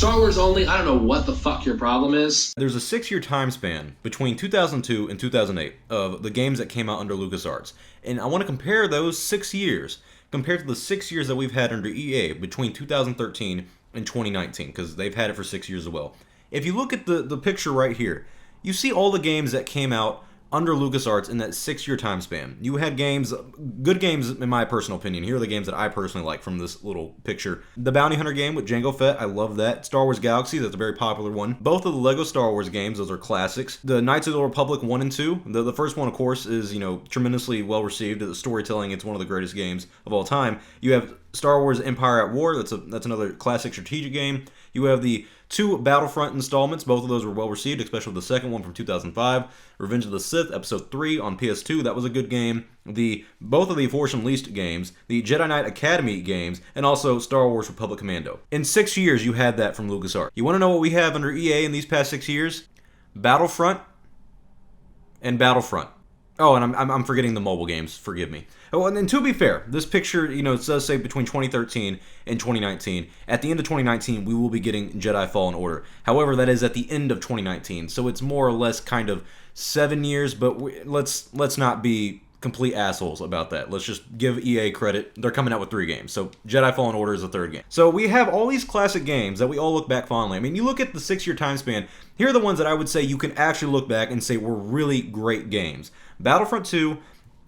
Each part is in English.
Star Wars only, I don't know what the fuck your problem is. There's a 6-year time span between 2002 and 2008 of the games that came out under LucasArts. And I want to compare those 6 years compared to the 6 years that we've had under EA between 2013 and 2019, because they've had it for 6 years as well. If you look at the picture right here, you see all the games that came out under LucasArts in that 6-year time span. You had games, good games in my personal opinion. Here are the games that I personally like from this little picture. The Bounty Hunter game with Jango Fett, I love that. Star Wars Galaxy, that's a very popular one. Both of the Lego Star Wars games, those are classics. The Knights of the Old Republic 1 and 2. The first one, of course, is, tremendously well received. The storytelling, it's one of the greatest games of all time. You have Star Wars Empire at War, that's another classic strategic game. You have the 2 Battlefront installments, both of those were well received, especially the second one from 2005. Revenge of the Sith, Episode 3 on PS2, that was a good game. Both of the Force Unleashed games, the Jedi Knight Academy games, and also Star Wars Republic Commando. In 6 years, you had that from LucasArts. You want to know what we have under EA in these past 6 years? Battlefront and Battlefront. Oh, and I'm forgetting the mobile games. Forgive me. Oh, and to be fair, this picture, it does say between 2013 and 2019. At the end of 2019, we will be getting Jedi Fallen Order. However, that is at the end of 2019, so it's more or less kind of 7 years. But let's not be complete assholes about that. Let's just give EA credit. They're coming out with 3 games. So Jedi Fallen Order is the 3rd game. So we have all these classic games that we all look back fondly. I mean, you look at the 6-year time span, here are the ones that I would say you can actually look back and say were really great games. Battlefront 2,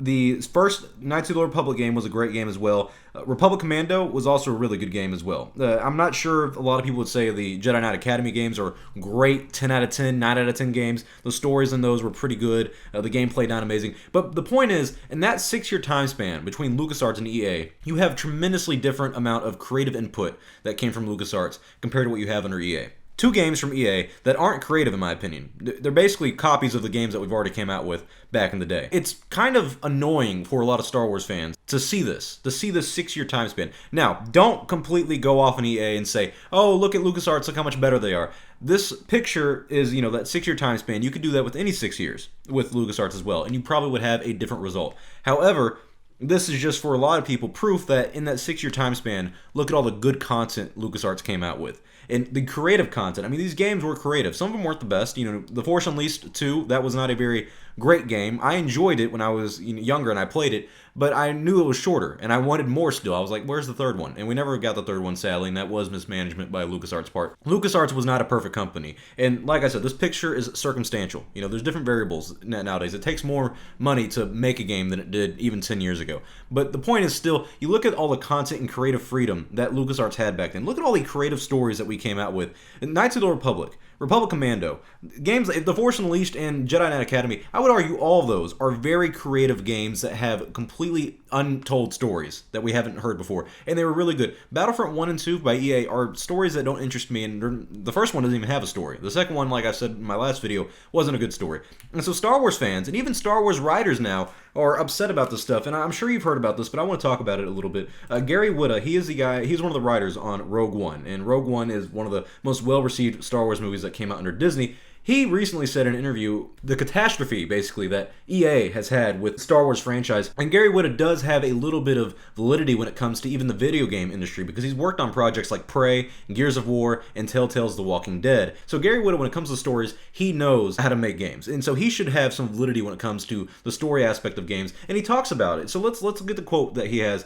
the first Knights of the Republic game was a great game as well. Republic Commando was also a really good game as well. I'm not sure if a lot of people would say the Jedi Knight Academy games are great 10 out of 10, 9 out of 10 games. The stories in those were pretty good. The gameplay not amazing. But the point is, in that 6-year time span between LucasArts and EA, you have tremendously different amount of creative input that came from LucasArts compared to what you have under EA. 2 games from EA that aren't creative in my opinion. They're basically copies of the games that we've already came out with back in the day. It's kind of annoying for a lot of Star Wars fans to see this 6-year time span. Now, don't completely go off on EA and say, oh, look at LucasArts, look how much better they are. This picture is, that 6-year time span. You could do that with any 6 years with LucasArts as well, and you probably would have a different result. However, this is just for a lot of people proof that in that 6-year time span, look at all the good content LucasArts came out with. And the creative content, I mean, these games were creative. Some of them weren't the best. The Force Unleashed 2, that was not a very great game. I enjoyed it when I was younger and I played it, but I knew it was shorter, and I wanted more still. I was like, where's the 3rd one? And we never got the 3rd one, sadly, and that was mismanagement by LucasArts' part. LucasArts was not a perfect company, and like I said, this picture is circumstantial. There's different variables nowadays. It takes more money to make a game than it did even 10 years ago. But the point is still, you look at all the content and creative freedom that LucasArts had back then. Look at all the creative stories that we came out with. Knights of the Republic, Republic Commando, games like The Force Unleashed and Jedi Knight Academy, I would argue all of those are very creative games that have completely untold stories that we haven't heard before, and they were really good. Battlefront 1 and 2 by EA are stories that don't interest me, and the first one doesn't even have a story. The second one, like I said in my last video, wasn't a good story. And so Star Wars fans, and even Star Wars writers now, are upset about this stuff, and I'm sure you've heard about this, but I want to talk about it a little bit. Gary Whitta, he's one of the writers on Rogue One, and Rogue One is one of the most well-received Star Wars movies that came out under Disney. He recently said in an interview the catastrophe, basically, that EA has had with Star Wars franchise. And Gary Whitta does have a little bit of validity when it comes to even the video game industry, because he's worked on projects like Prey, Gears of War, and Telltale's The Walking Dead. So Gary Whitta, when it comes to stories, he knows how to make games. And so he should have some validity when it comes to the story aspect of games. And he talks about it. So let's get the quote that he has.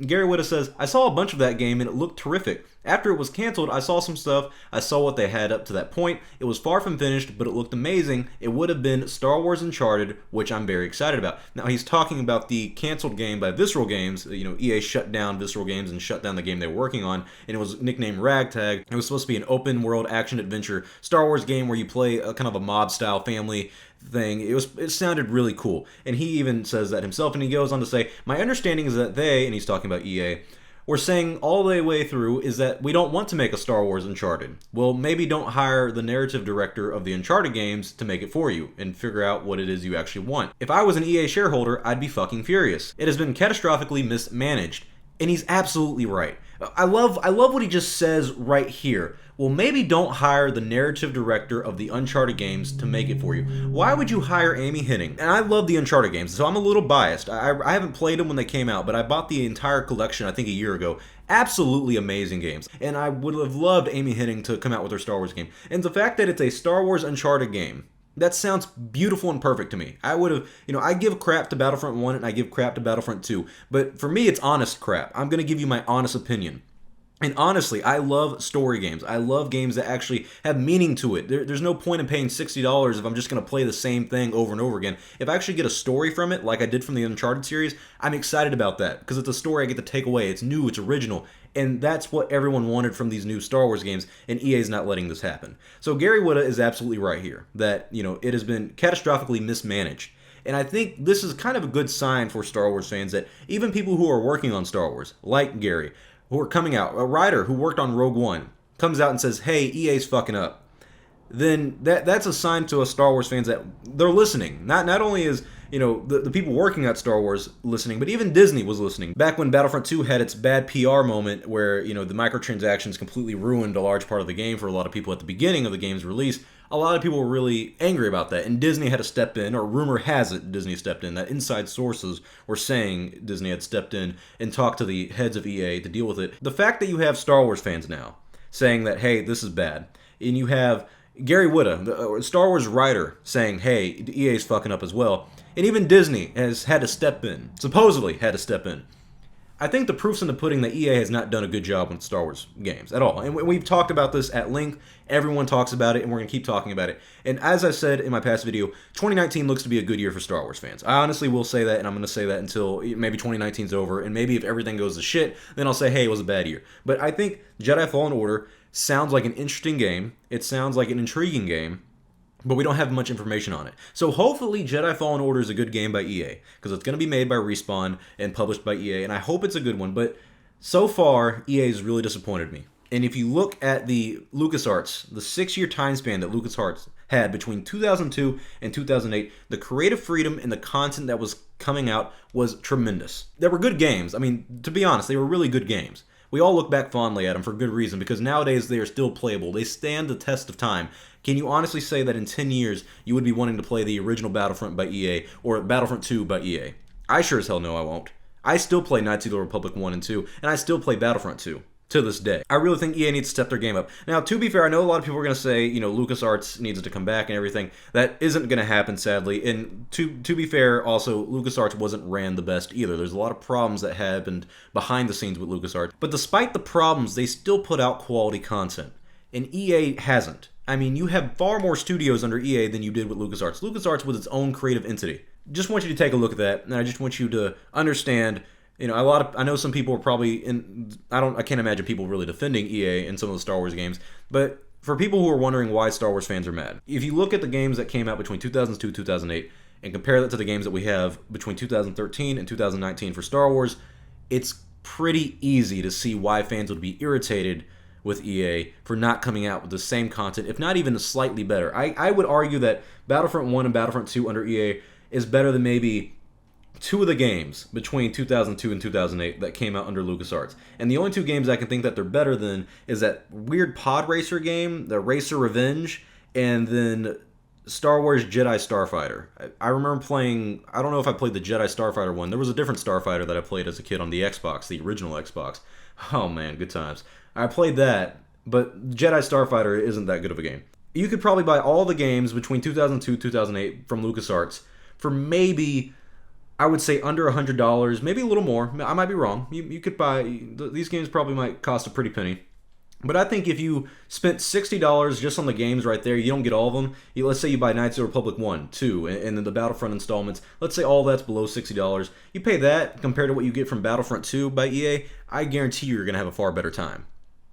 Gary Whitta says, "I saw a bunch of that game and it looked terrific. After it was canceled, I saw some stuff. I saw what they had up to that point. It was far from finished, but it looked amazing. It would have been Star Wars Uncharted, which I'm very excited about." Now, he's talking about the canceled game by Visceral Games. EA shut down Visceral Games and shut down the game they were working on, and it was nicknamed Ragtag. It was supposed to be an open-world action-adventure Star Wars game where you play a kind of a mob-style family thing. It sounded really cool, and he even says that himself, and he goes on to say, "My understanding is that they," and he's talking about EA, "we're saying all the way through is that we don't want to make a Star Wars Uncharted. Well, maybe don't hire the narrative director of the Uncharted games to make it for you and figure out what it is you actually want. If I was an EA shareholder, I'd be fucking furious. It has been catastrophically mismanaged." And he's absolutely right. I love what he just says right here. Well, maybe don't hire the narrative director of the Uncharted games to make it for you. Why would you hire Amy Hennig? And I love the Uncharted games, so I'm a little biased. I haven't played them when they came out, but I bought the entire collection, I think, a year ago. Absolutely amazing games. And I would have loved Amy Hennig to come out with her Star Wars game. And the fact that it's a Star Wars Uncharted game, that sounds beautiful and perfect to me. I would have, I give crap to Battlefront 1 and I give crap to Battlefront 2. But for me, it's honest crap. I'm going to give you my honest opinion. And honestly, I love story games. I love games that actually have meaning to it. There's no point in paying $60 if I'm just going to play the same thing over and over again. If I actually get a story from it, like I did from the Uncharted series, I'm excited about that because it's a story I get to take away. It's new, it's original, and that's what everyone wanted from these new Star Wars games, and EA's not letting this happen. So Gary Whitta is absolutely right here, that, it has been catastrophically mismanaged. And I think this is kind of a good sign for Star Wars fans that even people who are working on Star Wars, like Gary, who are coming out, a writer who worked on Rogue One, comes out and says, hey, EA's fucking up, then that's a sign to us Star Wars fans that they're listening. Not only is, the people working at Star Wars listening, but even Disney was listening. Back when Battlefront 2 had its bad PR moment where, the microtransactions completely ruined a large part of the game for a lot of people at the beginning of the game's release, a lot of people were really angry about that, and Disney had to step in, or rumor has it Disney stepped in, that inside sources were saying Disney had stepped in and talked to the heads of EA to deal with it. The fact that you have Star Wars fans now saying that, hey, this is bad, and you have Gary Whitta, the Star Wars writer, saying, hey, EA's fucking up as well, and even Disney has had to step in, supposedly had to step in. I think the proof's in the pudding that EA has not done a good job with Star Wars games at all. And we've talked about this at length. Everyone talks about it, and we're going to keep talking about it. And as I said in my past video, 2019 looks to be a good year for Star Wars fans. I honestly will say that, and I'm going to say that until maybe 2019's over. And maybe if everything goes to shit, then I'll say, hey, it was a bad year. But I think Jedi Fallen Order sounds like an interesting game. It sounds like an intriguing game. But we don't have much information on it. So hopefully Jedi Fallen Order is a good game by EA, because it's going to be made by Respawn and published by EA, and I hope it's a good one. But so far, EA has really disappointed me. And if you look at the LucasArts, the 6-year time span that LucasArts had between 2002 and 2008, the creative freedom and the content that was coming out was tremendous. They were good games. I mean, to be honest, they were really good games. We all look back fondly at them for good reason, because nowadays they are still playable. They stand the test of time. Can you honestly say that in 10 years you would be wanting to play the original Battlefront by EA or Battlefront 2 by EA? I sure as hell know I won't. I still play Knights of the Republic 1 and 2, and I still play Battlefront 2 to this day. I really think EA needs to step their game up. Now, to be fair, I know a lot of people are going to say, LucasArts needs to come back and everything. That isn't going to happen, sadly. And to be fair, also, LucasArts wasn't ran the best either. There's a lot of problems that happened behind the scenes with LucasArts. But despite the problems, they still put out quality content. And EA hasn't. I mean, you have far more studios under EA than you did with LucasArts. LucasArts was its own creative entity. Just want you to take a look at that, and I just want you to understand. I know some people are probably I can't imagine people really defending EA in some of the Star Wars games, but for people who are wondering why Star Wars fans are mad, if you look at the games that came out between 2002 and 2008 and compare that to the games that we have between 2013 and 2019 for Star Wars, it's pretty easy to see why fans would be irritated with EA for not coming out with the same content, if not even slightly better. I would argue that Battlefront 1 and Battlefront 2 under EA is better than maybe two of the games between 2002 and 2008 that came out under LucasArts. And the only two games I can think that they're better than is that weird pod racer game, the Racer Revenge, and then Star Wars Jedi Starfighter. I remember playing, I don't know if I played the Jedi Starfighter one. There was a different Starfighter that I played as a kid on the Xbox, the original Xbox. Oh man, good times. I played that, but Jedi Starfighter isn't that good of a game. You could probably buy all the games between 2002 and 2008 from LucasArts for maybe, I would say, under $100, maybe a little more. I might be wrong. You could buy, these games probably might cost a pretty penny. But I think if you spent $60 just on the games right there, you don't get all of them. Let's say you buy Knights of the Republic 1, 2, and then the Battlefront installments. Let's say all that's below $60. You pay that compared to what you get from Battlefront 2 by EA, I guarantee you're going to have a far better time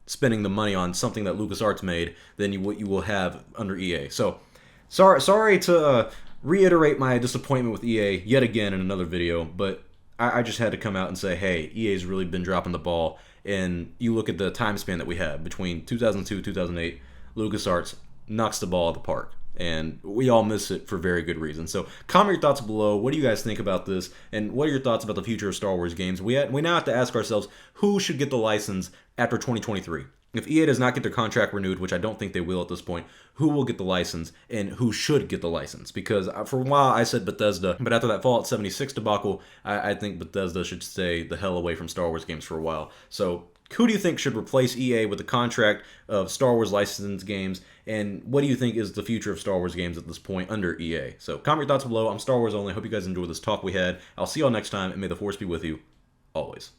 spending the money on something that LucasArts made than what you will have under EA. So, sorry to reiterate my disappointment with EA yet again in another video, but I just had to come out and say, hey, EA's really been dropping the ball. And you look at the time span that we have between 2002 and 2008, LucasArts knocks the ball out of the park. And we all miss it for very good reason. So comment your thoughts below. What do you guys think about this? And what are your thoughts about the future of Star Wars games? We now have to ask ourselves, who should get the license after 2023? If EA does not get their contract renewed, which I don't think they will at this point, who will get the license and who should get the license? Because for a while I said Bethesda, but after that Fallout 76 debacle, I think Bethesda should stay the hell away from Star Wars games for a while. So Who do you think should replace EA with the contract of Star Wars licensed games? And what do you think is the future of Star Wars games at this point under EA? So comment your thoughts below. I'm Star Wars Only. Hope you guys enjoyed this talk we had. I'll see y'all next time, and may the Force be with you always.